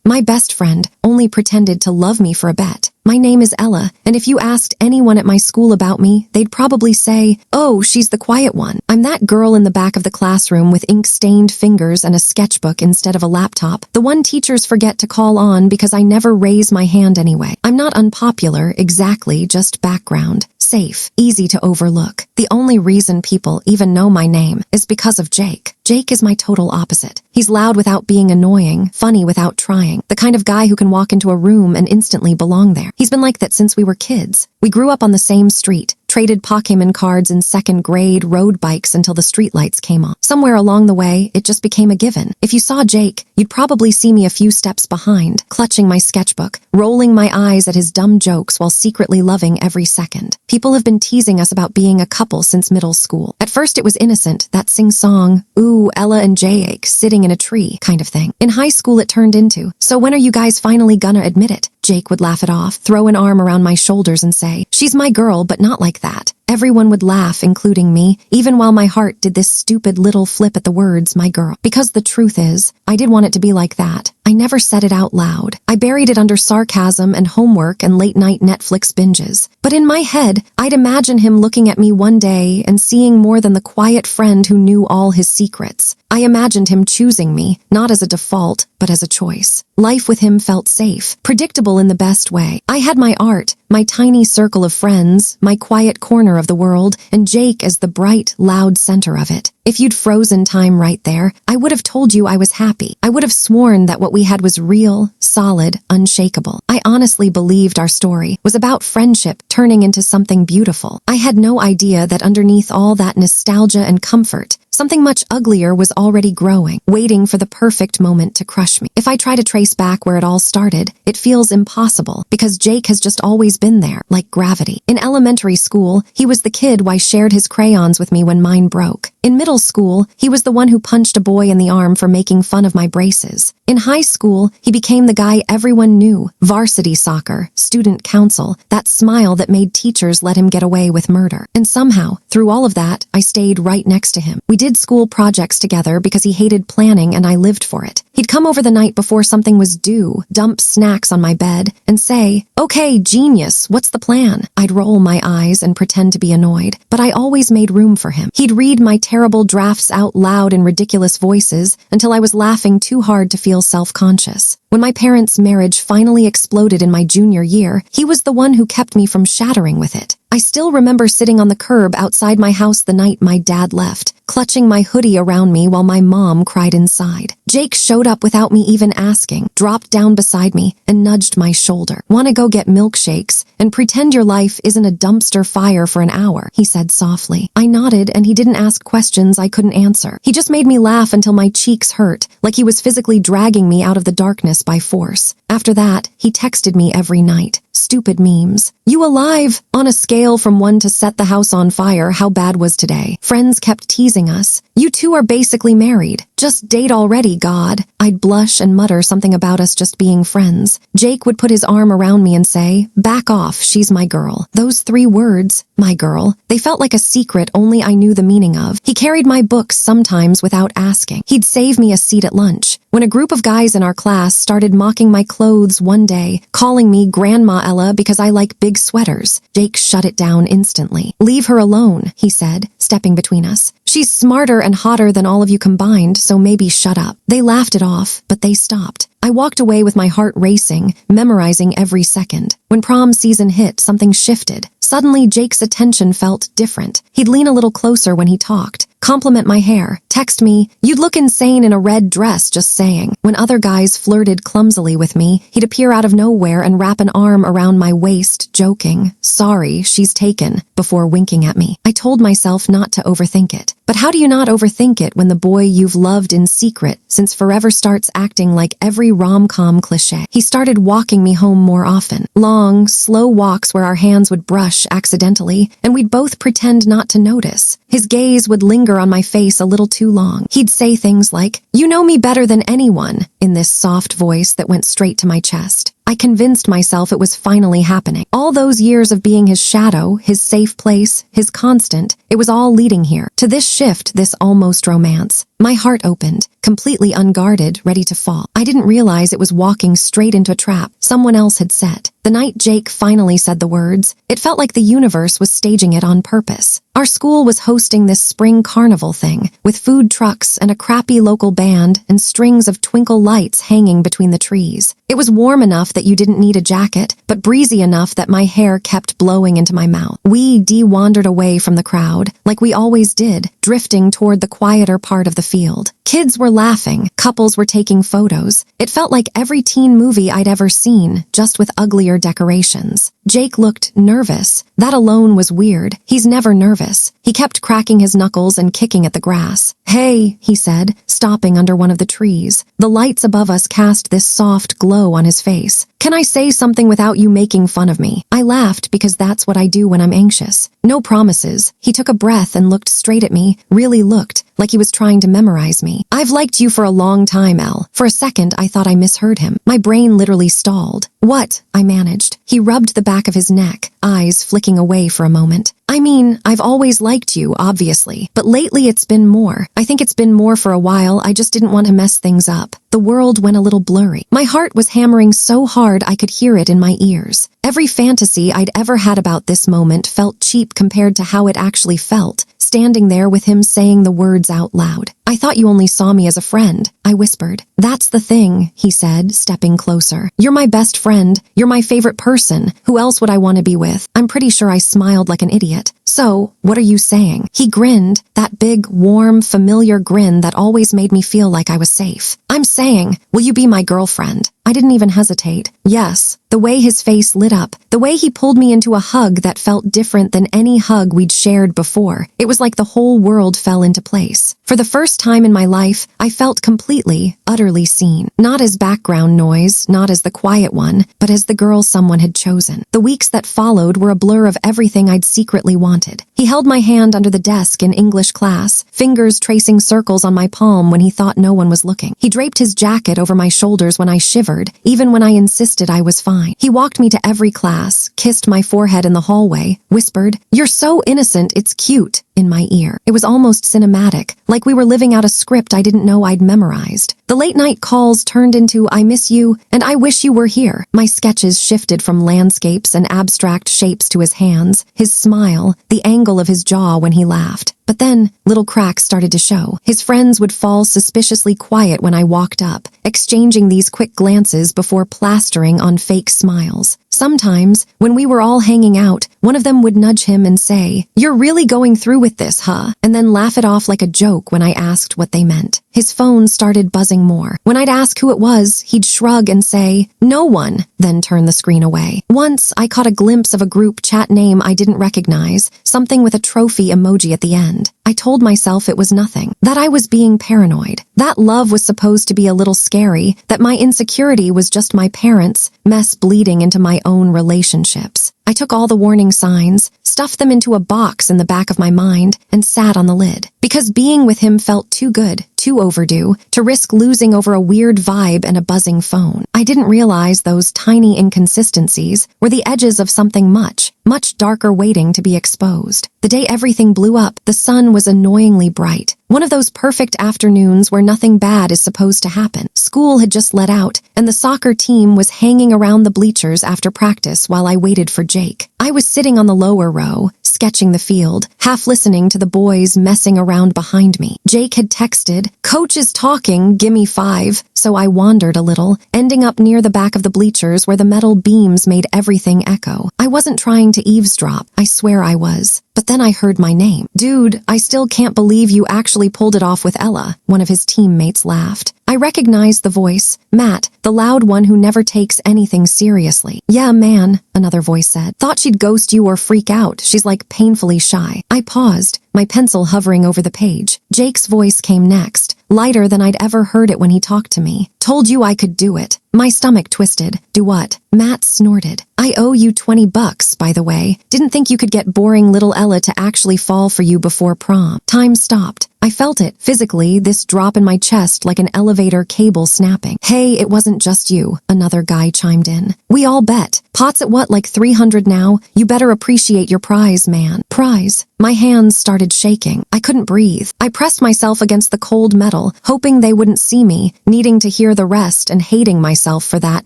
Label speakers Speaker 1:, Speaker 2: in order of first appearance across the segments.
Speaker 1: My best friend only pretended to love me for a bet. My name is Ella, and if you asked anyone at my school about me, they'd probably say, "Oh, she's the quiet one." I'm that girl in the back of the classroom with ink-stained fingers and a sketchbook instead of a laptop, the one teachers forget to call on because I never raise my hand anyway. I'm not unpopular, exactly, just background. Safe, easy to overlook. The only reason people even know my name is because of Jake. Jake is my total opposite. He's loud without being annoying, funny without trying, the kind of guy who can walk into a room and instantly belong there. He's been like that since we were kids. We grew up on the same street, traded Pokémon cards in 2nd grade, rode bikes until the streetlights came on. Somewhere along the way, it just became a given. If you saw Jake, you'd probably see me a few steps behind, clutching my sketchbook, rolling my eyes at his dumb jokes while secretly loving every second. People have been teasing us about being a couple since middle school. At first it was innocent, that sing-song, "Ooh, Ella and Jake sitting in a tree" kind of thing. In high school it turned into, "So when are you guys finally gonna admit it?" Jake would laugh it off, throw an arm around my shoulders and say, "She's my girl, but not like that." Everyone would laugh, including me, even while my heart did this stupid little flip at the words, "my girl." Because the truth is, I did want it to be like that. I never said it out loud. I buried it under sarcasm and homework and late-night Netflix binges. But in my head, I'd imagine him looking at me one day and seeing more than the quiet friend who knew all his secrets. I imagined him choosing me, not as a default, but as a choice. Life with him felt safe, predictable in the best way. I had my art, my tiny circle of friends, my quiet corner of the world, and Jake as the bright, loud center of it. If you'd frozen time right there, I would have told you I was happy. I would have sworn that what we had was real, solid, unshakable. I honestly believed our story was about friendship turning into something beautiful. I had no idea that underneath all that nostalgia and comfort, something much uglier was already growing, waiting for the perfect moment to crush me. If I try to trace back where it all started, it feels impossible, because Jake has just always been there, like gravity. In elementary school, he was the kid who shared his crayons with me when mine broke. In middle school, he was the one who punched a boy in the arm for making fun of my braces. In high school, he became the guy everyone knew, varsity soccer, student council, that smile that made teachers let him get away with murder. And somehow, through all of that, I stayed right next to him. We did school projects together because he hated planning and I lived for it. He'd come over the night before something was due, dump snacks on my bed, and say, "Okay, genius, what's the plan?" I'd roll my eyes and pretend to be annoyed, but I always made room for him. He'd read my terrible drafts out loud in ridiculous voices until I was laughing too hard to feel self-conscious. When my parents' marriage finally exploded in my junior year, he was the one who kept me from shattering with it. I still remember sitting on the curb outside my house the night my dad left, clutching my hoodie around me while my mom cried inside. Jake showed up without me even asking, dropped down beside me, and nudged my shoulder. "Wanna go get milkshakes and pretend your life isn't a dumpster fire for an hour?" he said softly. I nodded, and he didn't ask questions I couldn't answer. He just made me laugh until my cheeks hurt, like he was physically dragging me out of the darkness by force. After that, he texted me every night. Stupid memes. "You alive?" On a scale from 1 to set the house on fire, how bad was today? Friends kept teasing us. "You two are basically married. Just date already, God." I'd blush and mutter something about us just being friends. Jake would put his arm around me and say, "Back off, she's my girl." Those 3 words, "my girl," they felt like a secret only I knew the meaning of. He carried my books sometimes without asking. He'd save me a seat at lunch. When a group of guys in our class started mocking my clothes one day, calling me Grandma Ella because I like big sweaters, Jake shut it down instantly. "Leave her alone," he said, stepping between us. "She's smarter and hotter than all of you combined, so maybe shut up." They laughed it off, but they stopped. I walked away with my heart racing, memorizing every second. When prom season hit, something shifted. Suddenly, Jake's attention felt different. He'd lean a little closer when he talked, compliment my hair, text me, "You'd look insane in a red dress, just saying." When other guys flirted clumsily with me, he'd appear out of nowhere and wrap an arm around my waist, joking, "Sorry, she's taken," before winking at me. I told myself not to overthink it. But how do you not overthink it when the boy you've loved in secret since forever starts acting like every rom-com cliché? He started walking me home more often. Long, slow walks where our hands would brush accidentally, and we'd both pretend not to notice. His gaze would linger on my face a little too long. He'd say things like, "You know me better than anyone," in this soft voice that went straight to my chest. I convinced myself it was finally happening. All those years of being his shadow, his safe place, his constant, it was all leading here, to this shift, this almost romance. My heart opened, completely unguarded, ready to fall. I didn't realize it was walking straight into a trap someone else had set. The night Jake finally said the words, it felt like the universe was staging it on purpose. Our school was hosting this spring carnival thing, with food trucks and a crappy local band and strings of twinkle lights hanging between the trees. It was warm enough that you didn't need a jacket, but breezy enough that my hair kept blowing into my mouth. We wandered away from the crowd, like we always did, drifting toward the quieter part of the field. Kids were laughing, couples were taking photos. It felt like every teen movie I'd ever seen, just with uglier decorations. Jake looked nervous. That alone was weird. He's never nervous. He kept cracking his knuckles and kicking at the grass. "Hey," he said, stopping under one of the trees. The lights above us cast this soft glow on his face. "Can I say something without you making fun of me?" I laughed because that's what I do when I'm anxious. No promises. He took a breath and looked straight at me, really looked, like he was trying to memorize me. "I've liked you for a long time, Elle." For a second, I thought I misheard him. My brain literally stalled. "What?" I managed. He rubbed the back of his neck, eyes flicking away for a moment. "I mean, I've always liked you, obviously, but lately it's been more. I think it's been more for a while. I just didn't want to mess things up." The world went a little blurry. My heart was hammering so hard I could hear it in my ears. Every fantasy I'd ever had about this moment felt cheap compared to how it actually felt, standing there with him saying the words out loud. "I thought you only saw me as a friend," I whispered. "That's the thing," he said, stepping closer. "You're my best friend. You're my favorite person. Who else would I want to be with?" I'm pretty sure I smiled like an idiot. "So, what are you saying?" He grinned, that big, warm, familiar grin that always made me feel like I was safe. "I'm saying, will you be my girlfriend?" I didn't even hesitate. Yes. The way his face lit up, the way he pulled me into a hug that felt different than any hug we'd shared before. It was like the whole world fell into place. For the first time in my life, I felt completely, utterly seen. Not as background noise, not as the quiet one, but as the girl someone had chosen. The weeks that followed were a blur of everything I'd secretly wanted. He held my hand under the desk in English class, fingers tracing circles on my palm when he thought no one was looking. He draped his jacket over my shoulders when I shivered, even when I insisted I was fine. He walked me to every class, kissed my forehead in the hallway, whispered, "You're so innocent, it's cute," in my ear. It was almost cinematic, like we were living out a script I didn't know I'd memorized. The late-night calls turned into "I miss you" and "I wish you were here." My sketches shifted from landscapes and abstract shapes to his hands, his smile, the angle of his jaw when he laughed. But then, little cracks started to show. His friends would fall suspiciously quiet when I walked up, exchanging these quick glances before plastering on fake smiles. Sometimes, when we were all hanging out, one of them would nudge him and say, "You're really going through with this, huh?" and then laugh it off like a joke when I asked what they meant. His phone started buzzing more. When I'd ask who it was, he'd shrug and say, "No one," then turn the screen away. Once, I caught a glimpse of a group chat name I didn't recognize, something with a trophy emoji at the end. I told myself it was nothing, that I was being paranoid, that love was supposed to be a little scary, that my insecurity was just my parents' mess bleeding into my own relationships. I took all the warning signs, stuffed them into a box in the back of my mind, and sat on the lid. Because being with him felt too good, too overdue, to risk losing over a weird vibe and a buzzing phone. I didn't realize those tiny inconsistencies were the edges of something much darker waiting to be exposed. The day everything blew up, the sun was annoyingly bright. One of those perfect afternoons where nothing bad is supposed to happen. School had just let out, and the soccer team was hanging around the bleachers after practice while I waited for Jake. I was sitting on the lower row, sketching the field, half listening to the boys messing around behind me. Jake had texted, "Coach is talking, gimme 5, so I wandered a little, ending up near the back of the bleachers where the metal beams made everything echo. I wasn't trying to eavesdrop, I swear I was. But then I heard my name. "Dude, I still can't believe you actually pulled it off with Ella," one of his teammates laughed. I recognized the voice, Matt, the loud one who never takes anything seriously. "Yeah, man," another voice said. "Thought she'd ghost you or freak out. She's like painfully shy." I paused, my pencil hovering over the page. Jake's voice came next, lighter than I'd ever heard it when he talked to me. Told you I could do it. My stomach twisted. Do what? Matt snorted. I owe you $20, by the way. Didn't think you could get boring little Ella to actually fall for you before prom. Time stopped. I felt it, physically, this drop in my chest like an elevator cable snapping. Hey, it wasn't just you, another guy chimed in. We all bet. Pot's at what, like 300 now? You better appreciate your prize, man. Prize? My hands started shaking. I couldn't breathe. I pressed myself against the cold metal, hoping they wouldn't see me, needing to hear the rest and hating myself for that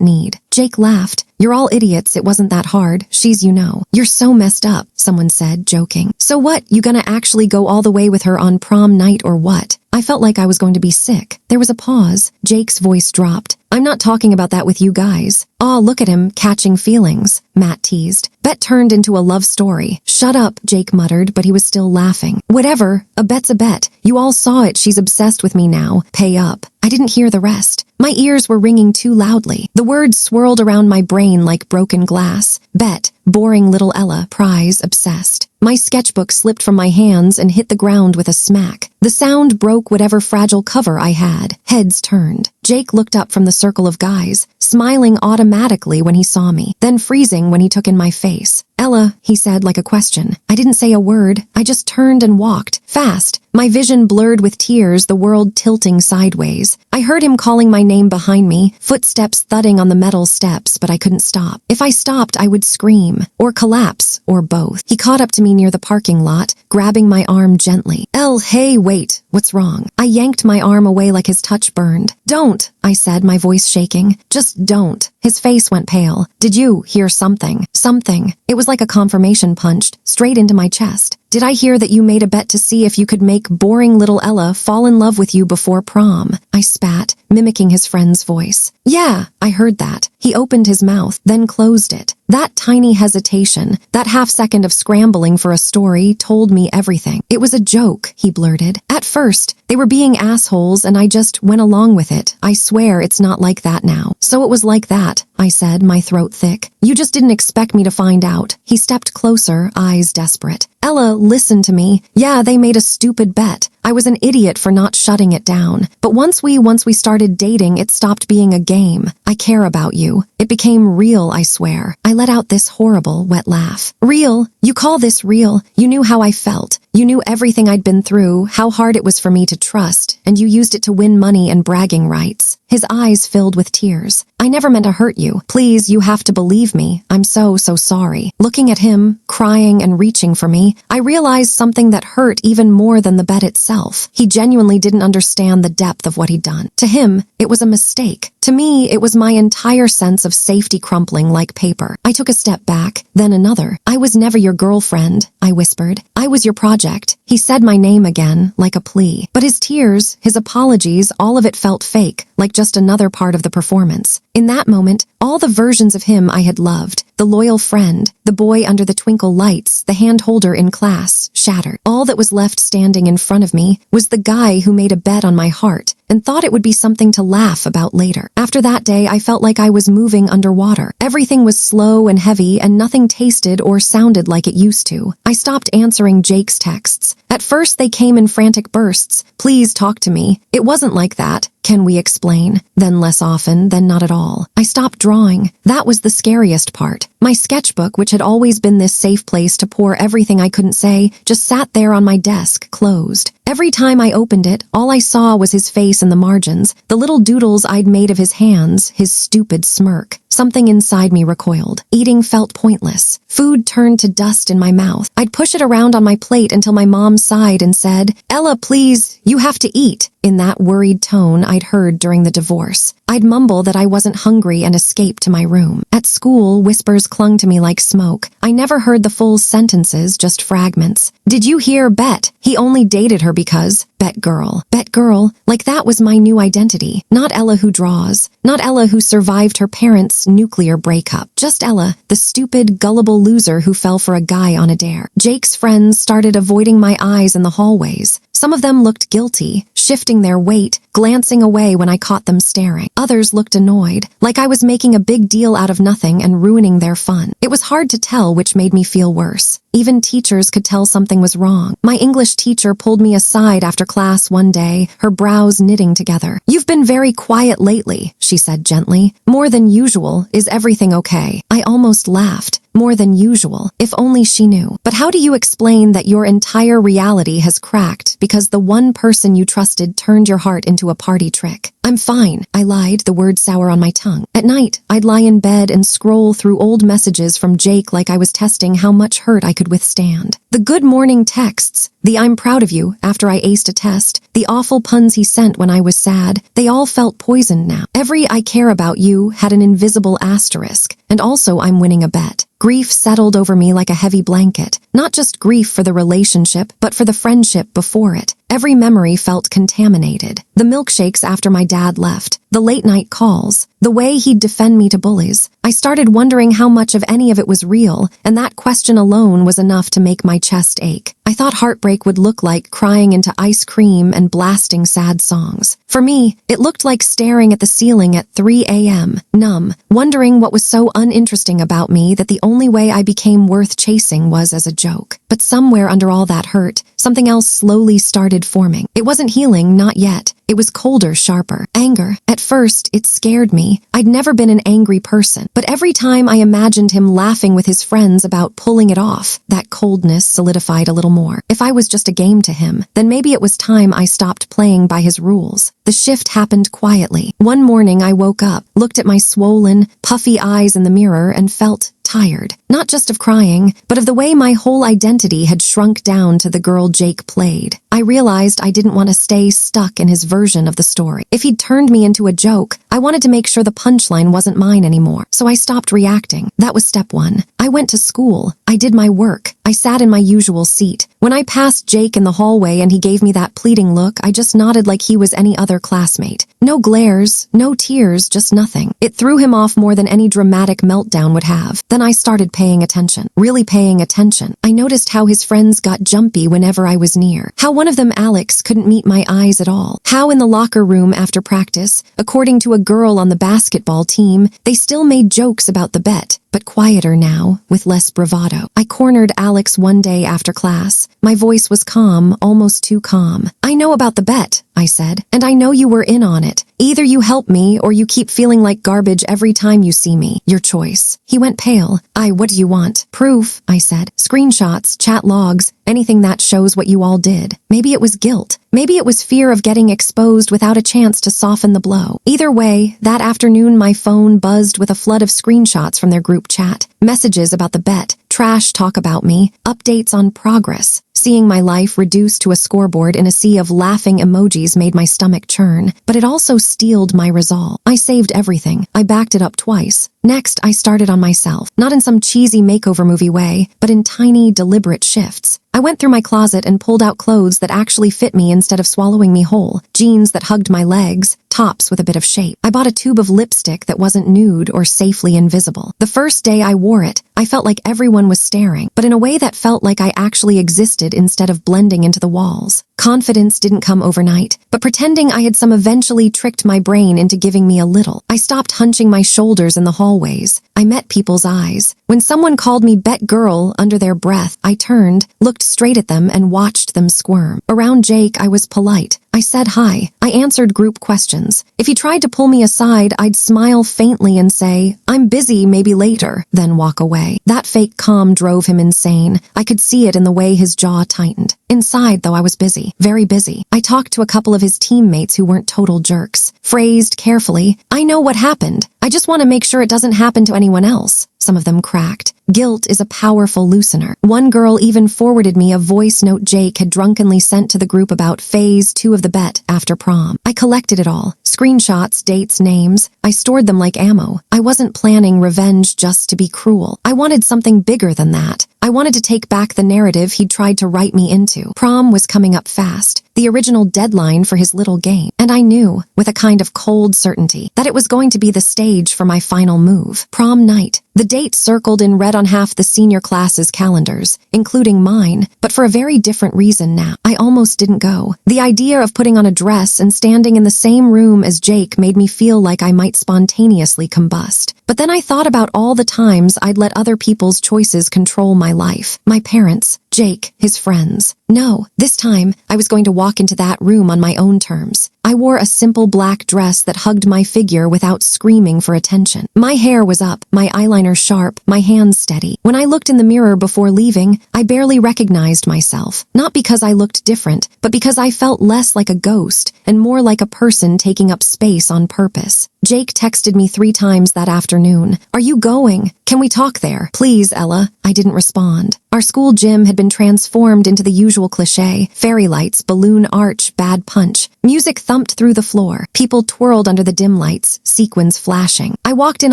Speaker 1: need. Jake laughed. You're all idiots, it wasn't that hard. She's you know. You're so messed up, someone said, joking. So what, you gonna actually go all the way with her on prom night or what? I felt like I was going to be sick. There was a pause. Jake's voice dropped. I'm not talking about that with you guys. Aw, look at him, catching feelings, Matt teased. Bet turned into a love story. Shut up, Jake muttered, but he was still laughing. Whatever, a bet's a bet. You all saw it, she's obsessed with me now. Pay up. I didn't hear the rest. My ears were ringing too loudly. The words swirled around my brain like broken glass. Bet, boring little Ella, prize, obsessed. My sketchbook slipped from my hands and hit the ground with a smack. The sound broke whatever fragile cover I had. Heads turned. Jake looked up from the circle of guys, smiling automatically when he saw me, then freezing when he took in my face. Ella, he said like a question. I didn't say a word. I just turned and walked. Fast. My vision blurred with tears, the world tilting sideways. I heard him calling my name behind me, footsteps thudding on the metal steps, but I couldn't stop. If I stopped, I would scream, or collapse, or both. He caught up to me near the parking lot, grabbing my arm gently. Hey, wait, what's wrong? I yanked my arm away like his touch burned. Don't, I said, my voice shaking. Just don't. His face went pale. Did you hear something? Something. It was like a confirmation punched, straight into my chest. Did I hear that you made a bet to see if you could make boring little Ella fall in love with you before prom? I spat, mimicking his friend's voice. Yeah, I heard that. He opened his mouth, then closed it. That tiny hesitation, that half second of scrambling for a story told me everything. It was a joke, he blurted. At first, they were being assholes and I just went along with it. I swear it's not like that now. So it was like that, I said, my throat thick. You just didn't expect me to find out. He stepped closer, eyes desperate. Ella, listen to me. Yeah, they made a stupid bet. I was an idiot for not shutting it down. But once we started dating, it stopped being a game. I care about you. It became real, I swear. I let out this horrible, wet laugh. Real? You call this real? You knew how I felt. You knew everything I'd been through, how hard it was for me to trust, and you used it to win money and bragging rights. His eyes filled with tears. I never meant to hurt you. Please, you have to believe me. I'm so sorry. Looking at him, crying and reaching for me, I realized something that hurt even more than the bet itself. He genuinely didn't understand the depth of what he'd done. To him, it was a mistake. To me, it was my entire sense of safety crumpling like paper. I took a step back, then another. I was never your girlfriend, I whispered. I was your project. He said my name again, like a plea. But his tears, his apologies, all of it felt fake, like just another part of the performance. In that moment, all the versions of him I had loved, the loyal friend, the boy under the twinkle lights, the hand-holder in class, shattered. All that was left standing in front of me was the guy who made a bet on my heart and thought it would be something to laugh about later. After that day, I felt like I was moving underwater. Everything was slow and heavy and nothing tasted or sounded like it used to. I stopped answering Jake's texts. At first, they came in frantic bursts. Please talk to me. It wasn't like that. Can we explain? Then less often, then not at all. I stopped drawing. That was the scariest part. My sketchbook, which had always been this safe place to pour everything I couldn't say, just sat there on my desk, closed. Every time I opened it, all I saw was his face in the margins, the little doodles I'd made of his hands, his stupid smirk. Something inside me recoiled. Eating felt pointless. Food turned to dust in my mouth. I'd push it around on my plate until my mom sighed and said, Ella, please, you have to eat, in that worried tone I'd heard during the divorce. I'd mumble that I wasn't hungry and escape to my room. At school, whispers clung to me like smoke. I never heard the full sentences, just fragments. Did you hear Bet? He only dated her because... Bet girl. Bet girl. Like that was my new identity. Not Ella who draws. Not Ella who survived her parents' nuclear breakup. Just Ella, the stupid, gullible loser who fell for a guy on a dare. Jake's friends started avoiding my eyes in the hallways. Some of them looked guilty, shifting their weight, glancing away when I caught them staring. Others looked annoyed, like I was making a big deal out of nothing and ruining their fun. It was hard to tell which made me feel worse. Even teachers could tell something was wrong. My English teacher pulled me aside after class one day, her brows knitting together. "You've been very quiet lately," she said gently. "More than usual. Is everything okay?" I almost laughed. More than usual. If only she knew. But how do you explain that your entire reality has cracked because the one person you trusted turned your heart into a party trick? "I'm fine," I lied, the word sour on my tongue. At night, I'd lie in bed and scroll through old messages from Jake like I was testing how much hurt I could withstand. The good morning texts, the "I'm proud of you" after I aced a test, the awful puns he sent when I was sad, they all felt poisoned now. Every "I care about you" had an invisible asterisk, and also "I'm winning a bet." Grief settled over me like a heavy blanket. Not just grief for the relationship, but for the friendship before it. Every memory felt contaminated. The milkshakes after my dad left, the late-night calls, the way he'd defend me to bullies. I started wondering how much of any of it was real, and that question alone was enough to make my chest ache. I thought heartbreak would look like crying into ice cream and blasting sad songs. For me, it looked like staring at the ceiling at 3 a.m., numb, wondering what was so uninteresting about me that the only way I became worth chasing was as a joke. But somewhere under all that hurt, something else slowly started forming. It wasn't healing, not yet. It was colder, sharper. Anger. At first, it scared me. I'd never been an angry person, but every time I imagined him laughing with his friends about pulling it off, that coldness solidified a little more. If I was just a game to him, then maybe it was time I stopped playing by his rules. The shift happened quietly. One morning I woke up, looked at my swollen, puffy eyes in the mirror and felt tired. Not just of crying, but of the way my whole identity had shrunk down to the girl Jake played. I realized I didn't want to stay stuck in his version of the story. If he'd turned me into a joke, I wanted to make sure the punchline wasn't mine anymore. So I stopped reacting. That was step one. I went to school. I did my work. I sat in my usual seat. When I passed Jake in the hallway and he gave me that pleading look, I just nodded like he was any other classmate. No glares, no tears, just nothing. It threw him off more than any dramatic meltdown would have. Then I started paying attention. Really paying attention. I noticed how his friends got jumpy whenever I was near. How one of them, Alex, couldn't meet my eyes at all. How in the locker room after practice, according to a girl on the basketball team, they still made jokes about the bet, but quieter now, with less bravado. I cornered Alex one day after class. My voice was calm, almost too calm. "I know about the bet," I said, "and I know you were in on it. Either you help me or you keep feeling like garbage every time you see me. Your choice." He went pale. What do you want?" "Proof," I said. "Screenshots, chat logs, anything that shows what you all did." Maybe it was guilt. Maybe it was fear of getting exposed without a chance to soften the blow. Either way, that afternoon my phone buzzed with a flood of screenshots from their group chat. Messages about the bet, trash talk about me, updates on progress. Seeing my life reduced to a scoreboard in a sea of laughing emojis made my stomach churn, but it also steeled my resolve. I saved everything. I backed it up twice. Next, I started on myself. Not in some cheesy makeover movie way, but in tiny, deliberate shifts. I went through my closet and pulled out clothes that actually fit me instead of swallowing me whole. Jeans that hugged my legs, tops with a bit of shape. I bought a tube of lipstick that wasn't nude or safely invisible. The first day I wore it, I felt like everyone was staring, but in a way that felt like I actually existed instead of blending into the walls. Confidence didn't come overnight, but pretending I had some eventually tricked my brain into giving me a little. I stopped hunching my shoulders in the hallways. I met people's eyes. When someone called me Bet Girl under their breath, I turned, looked straight at them, and watched them squirm. Around Jake, I was polite. I said hi. I answered group questions. If he tried to pull me aside, I'd smile faintly and say, "I'm busy, maybe later," then walk away. That fake calm drove him insane. I could see it in the way his jaw tightened. Inside, though, I was busy. Very busy. I talked to a couple of his teammates who weren't total jerks. Phrased carefully, "I know what happened. I just want to make sure it doesn't happen to anyone else." Some of them cracked. Guilt is a powerful loosener. One girl even forwarded me a voice note Jake had drunkenly sent to the group about phase 2 of the bet after prom. I collected it all. Screenshots, dates, names. I stored them like ammo. I wasn't planning revenge just to be cruel. I wanted something bigger than that. I wanted to take back the narrative he'd tried to write me into. Prom was coming up fast, the original deadline for his little game, and I knew, with a kind of cold certainty, that it was going to be the stage for my final move. Prom night. The date circled in red on half the senior class's calendars, including mine, but for a very different reason now. I almost didn't go. The idea of putting on a dress and standing in the same room as Jake made me feel like I might spontaneously combust. But then I thought about all the times I'd let other people's choices control my life. My parents, Jake, his friends. No, this time I was going to walk into that room on my own terms. I wore a simple black dress that hugged my figure without screaming for attention. My hair was up, my eyeliner sharp, my hands steady. When I looked in the mirror before leaving, I barely recognized myself. Not because I looked different, but because I felt less like a ghost and more like a person taking up space on purpose. Jake texted me 3 times that afternoon. "Are you going? Can we talk there?" "Please, Ella." I didn't respond. Our school gym had been transformed into the usual cliché: fairy lights, balloon arch, bad punch. Music thumped through the floor. People twirled under the dim lights, sequins flashing. I walked in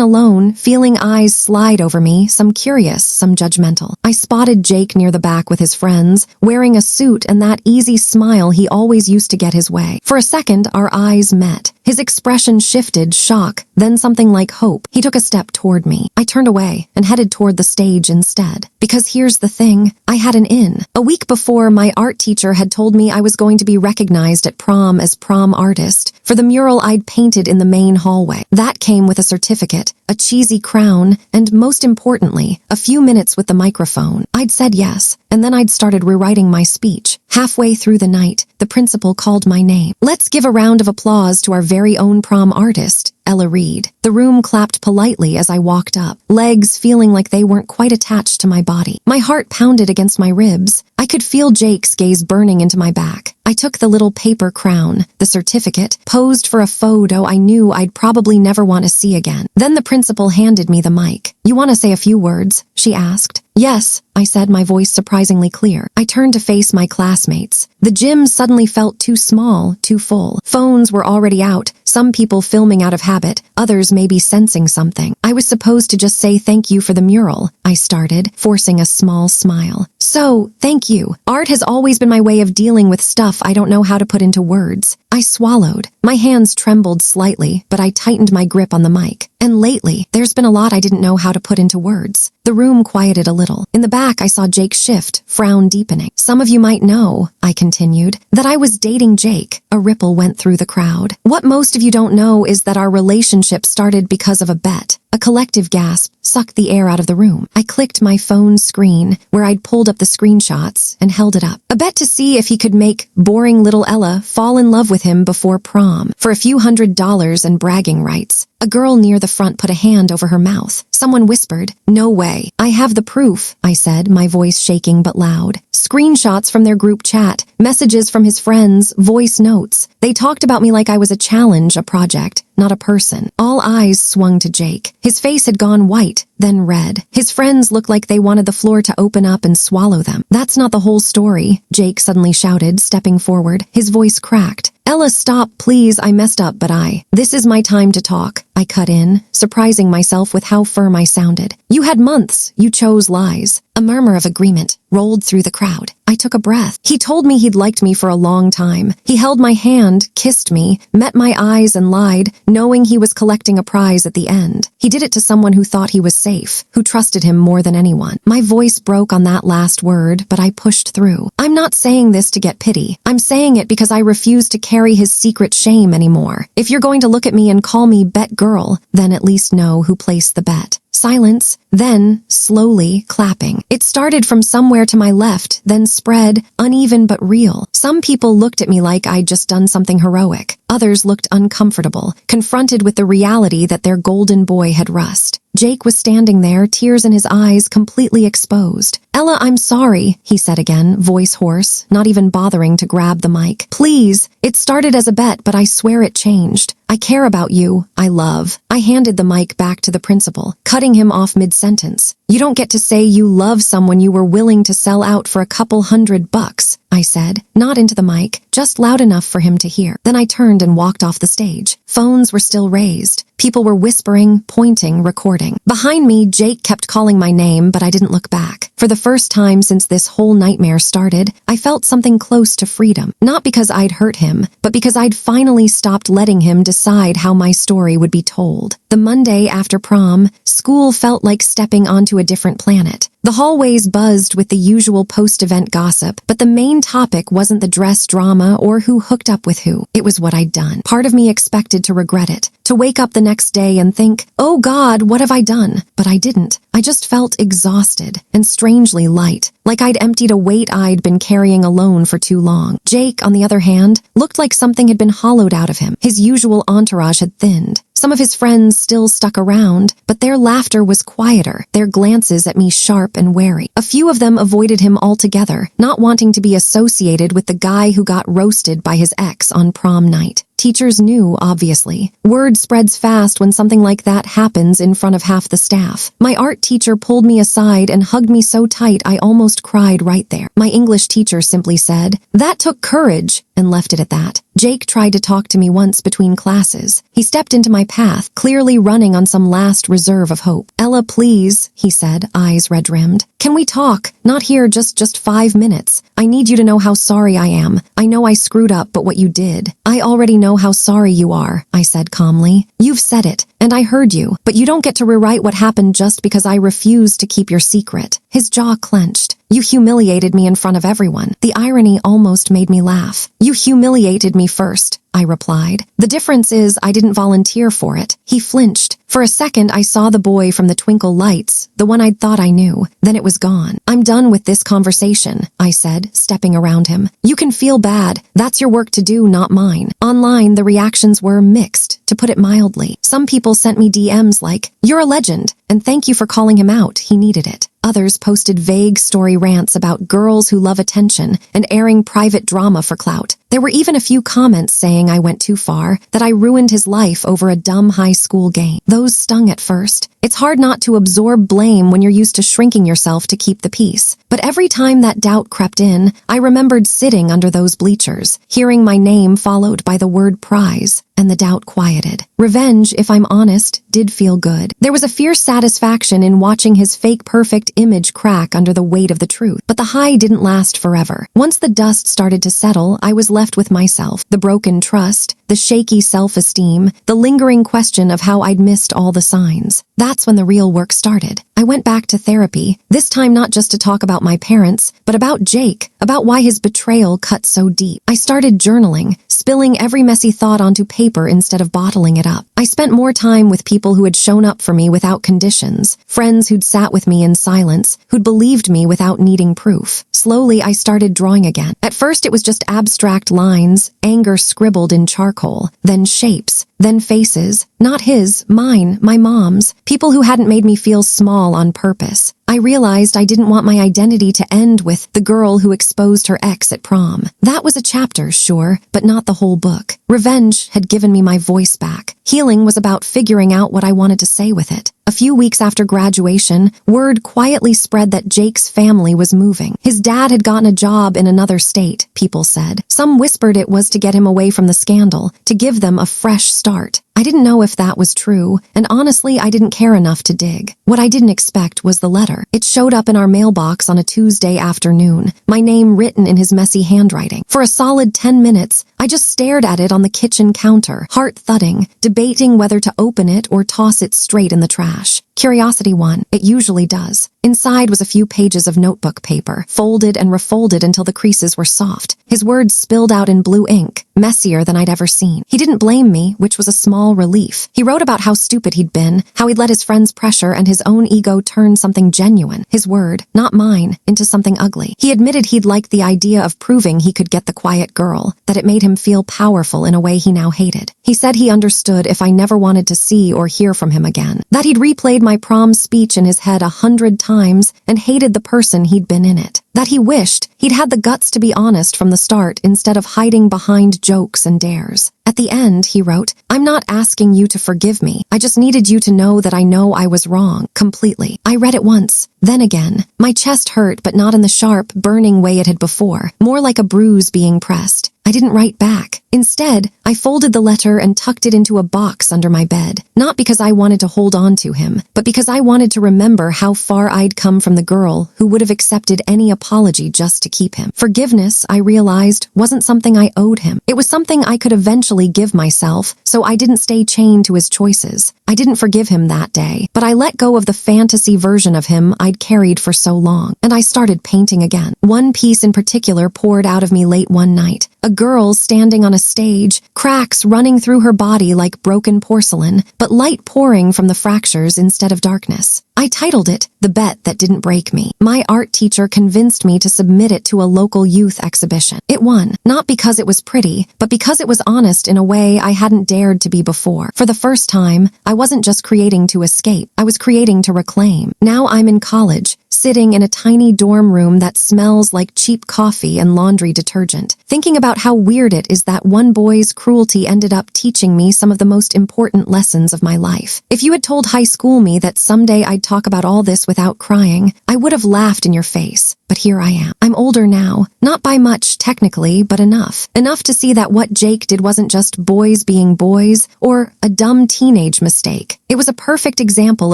Speaker 1: alone, feeling eyes slide over me, some curious, some judgmental. I spotted Jake near the back with his friends, wearing a suit and that easy smile he always used to get his way. For a second, our eyes met. His expression shifted, shock, then something like hope. He took a step toward me. I turned away and headed toward the stage instead. Because here's the thing, I had an in. A week before, my art teacher had told me I was going to be recognized at prom as prom artist for the mural I'd painted in the main hallway. That came with a certificate, a cheesy crown, and most importantly, a few minutes with the microphone. I'd said yes, and then I'd started rewriting my speech. Halfway through the night, the principal called my name. "Let's give a round of applause to our very own prom artist, Ella Reed." The room clapped politely as I walked up, legs feeling like they weren't quite attached to my body. My heart pounded against my ribs. I could feel Jake's gaze burning into my back. I took the little paper crown, the certificate, posed for a photo I knew I'd probably never want to see again. Then the principal handed me the mic. "You want to say a few words?" she asked. "Yes," I said, my voice surprisingly clear. I turned to face my classmates. The gym suddenly felt too small, too full. Phones were already out, some people filming out of habit, others maybe sensing something. I was supposed to just say thank you for the mural, I started, forcing a small smile. "So, thank you. Art has always been my way of dealing with stuff I don't know how to put into words." I swallowed. My hands trembled slightly, but I tightened my grip on the mic. "And lately, there's been a lot I didn't know how to put into words." The room quieted a little. In the back, I saw Jake shift, frown deepening. "Some of you might know," I continued, "that I was dating Jake." A ripple went through the crowd. "What most of you don't know is that our relationship started because of a bet." A collective gasp sucked the air out of the room. I clicked my phone screen, where I'd pulled up the screenshots, and held it up. A bet to see if he could make boring little Ella fall in love with him before prom, for a few $100s and bragging rights. A girl near the front put a hand over her mouth. Someone whispered, "No way." "I have the proof," I said, my voice shaking but loud. Screenshots from their group chat, messages from his friends, voice notes. They talked about me like I was a challenge, a project, not a person. All eyes swung to Jake. His face had gone white, then red. His friends looked like they wanted the floor to open up and swallow them. "That's not the whole story," Jake suddenly shouted, stepping forward. His voice cracked. "Ella, stop, please, I messed up, but This is my time to talk," I cut in, surprising myself with how firm I sounded. "You had months, you chose lies." A murmur of agreement rolled through the crowd. I took a breath. "He told me he'd liked me for a long time. He held my hand, kissed me, met my eyes and lied, knowing he was collecting a prize at the end. He did it to someone who thought he was safe, who trusted him more than anyone." My voice broke on that last word, but I pushed through. "I'm not saying this to get pity. I'm saying it because I refuse to carry his secret shame anymore. If you're going to look at me and call me bet girl, then at least know who placed the bet." Silence, then, slowly, clapping. It started from somewhere to my left, then spread, uneven but real. Some people looked at me like I'd just done something heroic. Others looked uncomfortable, confronted with the reality that their golden boy had rust. Jake was standing there, tears in his eyes, completely exposed. "Ella, I'm sorry," he said again, voice hoarse, not even bothering to grab the mic. "Please, it started as a bet, but I swear it changed. I care about you. I love." I handed the mic back to the principal, cutting him off mid-sentence. "You don't get to say you love someone you were willing to sell out for a couple $100. I said, not into the mic, just loud enough for him to hear. Then I turned and walked off the stage. Phones were still raised. People were whispering, pointing, recording. Behind me, Jake kept calling my name, but I didn't look back. For the first time since this whole nightmare started, I felt something close to freedom. Not because I'd hurt him, but because I'd finally stopped letting him decide how my story would be told. The Monday after prom, school felt like stepping onto a different planet. The hallways buzzed with the usual post-event gossip, but the main topic wasn't the dress drama or who hooked up with who. It was what I'd done. Part of me expected to regret it, to wake up the next day and think, oh God, what have I done? But I didn't. I just felt exhausted and strangely light, like I'd emptied a weight I'd been carrying alone for too long. Jake, on the other hand, looked like something had been hollowed out of him. His usual entourage had thinned. Some of his friends still stuck around, but their laughter was quieter, their glances at me sharp and wary. A few of them avoided him altogether, not wanting to be associated with the guy who got roasted by his ex on prom night. Teachers knew, obviously. Word spreads fast when something like that happens in front of half the staff. My art teacher pulled me aside and hugged me so tight I almost cried right there. My English teacher simply said, "That took courage," and left it at that. Jake tried to talk to me once between classes. He stepped into my path, clearly running on some last reserve of hope. "Ella, please," he said, eyes red-rimmed. "Can we talk? Not here, just 5 minutes. I need you to know how sorry I am. I know I screwed up, but what you did. I already know how sorry you are," I said calmly. "You've said it, and I heard you, but you don't get to rewrite what happened just because I refuse to keep your secret." His jaw clenched. "You humiliated me in front of everyone." The irony almost made me laugh. "You humiliated me first," I replied. "The difference is I didn't volunteer for it." He flinched. For a second, I saw the boy from the twinkle lights, the one I'd thought I knew. Then it was gone. "I'm done with this conversation," I said, stepping around him. "You can feel bad. That's your work to do, not mine." Online, the reactions were mixed, to put it mildly. Some people sent me DMs like, "You're a legend, and thank you for calling him out. He needed it." Others posted vague story rants about girls who love attention and airing private drama for clout. There were even a few comments saying I went too far, that I ruined his life over a dumb high school game. Those stung at first. It's hard not to absorb blame when you're used to shrinking yourself to keep the peace. But every time that doubt crept in, I remembered sitting under those bleachers, hearing my name followed by the word prize, and the doubt quieted. Revenge, if I'm honest, did feel good. There was a fierce satisfaction in watching his fake perfect image crack under the weight of the truth. But the high didn't last forever. Once the dust started to settle, I was left with myself, the broken trust, the shaky self-esteem, the lingering question of how I'd missed all the signs. That's when the real work started. I went back to therapy, this time not just to talk about my parents, but about Jake, about why his betrayal cut so deep. I started journaling, spilling every messy thought onto paper instead of bottling it up. I spent more time with people who had shown up for me without conditions, friends who'd sat with me in silence, who'd believed me without needing proof. Slowly, I started drawing again. At first, it was just abstract lines, anger scribbled in charcoal, then shapes, then faces, not his, mine, my mom's, people who hadn't made me feel small on purpose. I realized I didn't want my identity to end with the girl who exposed her ex at prom. That was a chapter, sure, but not the whole book. Revenge had given me my voice back. Healing was about figuring out what I wanted to say with it. A few weeks after graduation, word quietly spread that Jake's family was moving. His dad had gotten a job in another state, people said. Some whispered it was to get him away from the scandal, to give them a fresh start. I didn't know if that was true, and honestly, I didn't care enough to dig. What I didn't expect was the letter. It showed up in our mailbox on a Tuesday afternoon, my name written in his messy handwriting. For a solid 10 minutes, I just stared at it on the kitchen counter, heart thudding, debating whether to open it or toss it straight in the trash. Curiosity won. It usually does. Inside was a few pages of notebook paper, folded and refolded until the creases were soft. His words spilled out in blue ink, messier than I'd ever seen. He didn't blame me, which was a small relief. He wrote about how stupid he'd been, how he'd let his friends' pressure and his own ego turn something genuine, his word, not mine, into something ugly. He admitted he'd liked the idea of proving he could get the quiet girl, that it made him feel powerful in a way he now hated. He He said he understood if I never wanted to see or hear from him again. That he'd replayed my prom speech in his head 100 times and hated the person he'd been in it. That he wished he'd had the guts to be honest from the start instead of hiding behind jokes and dares. At the end, he wrote, "I'm not asking you to forgive me. I just needed you to know that I know I was wrong, completely." I read it once, then again. My chest hurt, but not in the sharp, burning way it had before, more like a bruise being pressed. I didn't write back. Instead, I folded the letter and tucked it into a box under my bed. Not because I wanted to hold on to him, but because I wanted to remember how far I'd come from the girl who would have accepted any apology just to keep him. Forgiveness, I realized, wasn't something I owed him. It was something I could eventually give myself, so I didn't stay chained to his choices. I didn't forgive him that day, but I let go of the fantasy version of him I'd carried for so long, and I started painting again. One piece in particular poured out of me late one night. A girl standing on a stage, cracks running through her body like broken porcelain, but light pouring from the fractures instead of darkness. I titled it, "The Bet That Didn't Break Me." My art teacher convinced me to submit it to a local youth exhibition. It won, not because it was pretty, but because it was honest in a way I hadn't dared to be before. For the first time, I wasn't just creating to escape, I was creating to reclaim. Now I'm in college, sitting in a tiny dorm room that smells like cheap coffee and laundry detergent, thinking about how weird it is that one boy's cruelty ended up teaching me some of the most important lessons of my life. If you had told high school me that someday I'd talk about all this without crying, I would have laughed in your face. But here I am. I'm older now, not by much technically, but enough. Enough to see that what Jake did wasn't just boys being boys or a dumb teenage mistake. It was a perfect example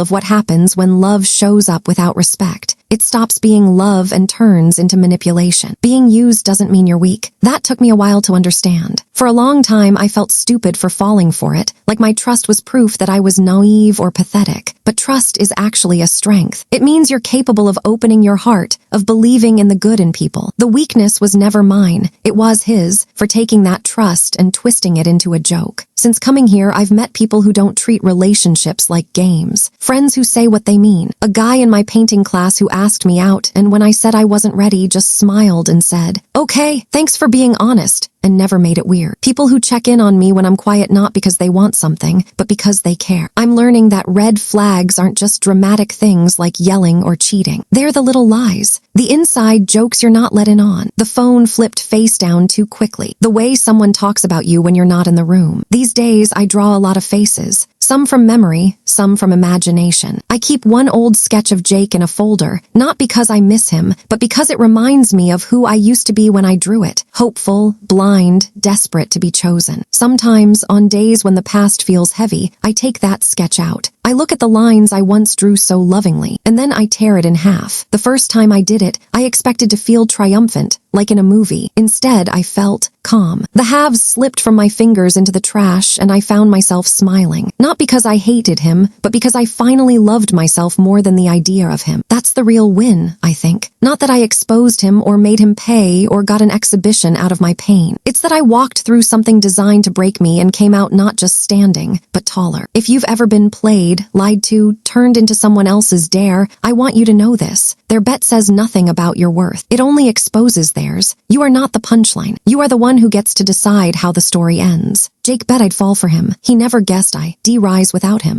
Speaker 1: of what happens when love shows up without respect. It stops being love and turns into manipulation. Being used doesn't mean you're weak. That took me a while to understand. For a long time, I felt stupid for falling for it, like my trust was proof that I was naive or pathetic. But trust is actually a strength. It means you're capable of opening your heart, of believing in the good in people. The weakness was never mine. It was his, for taking that trust and twisting it into a joke. Since coming here, I've met people who don't treat relationships like games. Friends who say what they mean. A guy in my painting class who asked me out, and when I said I wasn't ready, just smiled and said, "Okay, thanks for being honest," and never made it weird. People who check in on me when I'm quiet not because they want something, but because they care. I'm learning that red flags aren't just dramatic things like yelling or cheating. They're the little lies. The inside jokes you're not let in on. The phone flipped face down too quickly. The way someone talks about you when you're not in the room. These days, I draw a lot of faces. Some from memory, some from imagination. I keep one old sketch of Jake in a folder, not because I miss him, but because it reminds me of who I used to be when I drew it. Hopeful, blind, desperate to be chosen. Sometimes, on days when the past feels heavy, I take that sketch out. I look at the lines I once drew so lovingly, and then I tear it in half. The first time I did it, I expected to feel triumphant, like in a movie. Instead, I felt calm. The halves slipped from my fingers into the trash, and I found myself smiling. Not because I hated him, but because I finally loved myself more than the idea of him. That's the real win, I think. Not that I exposed him or made him pay or got an exhibition out of my pain. It's that I walked through something designed to break me and came out not just standing, but taller. If you've ever been played, lied to, turned into someone else's dare, I want you to know this. Their bet says nothing about your worth. It only exposes theirs. You are not the punchline. You are the one who gets to decide how the story ends. Jake bet I'd fall for him. He never guessed I'd rise without him.